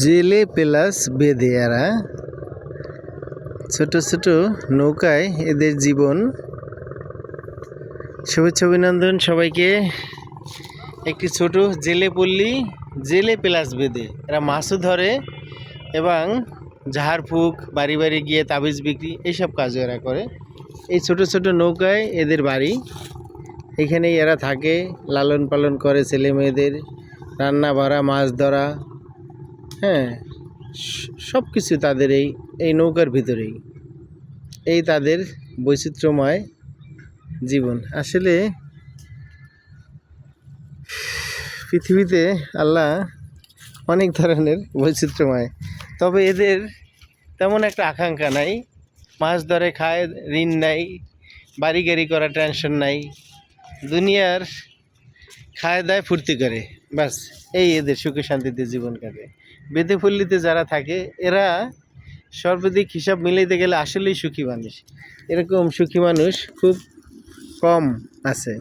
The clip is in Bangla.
জেলে প্লাস বেঁধে এরা ছোট ছোট নৌকায় এদের জীবন। শুভেচ্ছা অভিনন্দন সবাইকে। একটি ছোট জেলে পল্লী, জেলে প্লাস বেঁধে এরা মাছও ধরে এবং ঝাড়ফুঁক, বাড়ি বাড়ি গিয়ে তাবিজ বিক্রি এইসব কাজও এরা করে। এই ছোট ছোট নৌকায় এদের বাড়ি, এখানেই এরা থাকে, লালন পালন করে ছেলে মেয়েদের, রান্না বাড়া, মাছ ধরা, হ্যাঁ, সব কিছু তাদের এই নৌকার ভিতরেই। এই তাদের বৈচিত্র্যময় জীবন। আসলে পৃথিবীতে আল্লাহ অনেক ধরনের বৈচিত্র্যময়, তবে এদের তেমন একটা আকাঙ্ক্ষা নাই। মাছ ধরে খায়, ঋণ নাই, বাড়ি গাড়ি করা টেনশন নাই, দুনিয়ার খায় দায় ফুর্তি করে, বাস এই এদের সুখে শান্তিতে জীবন কাটে। বেঁধে পল্লীতে যারা থাকে এরা সর্বাধিক হিসাব মিলাইতে গেলে আসলেই সুখী মানুষ। এরকম সুখী মানুষ খুব কম আছে।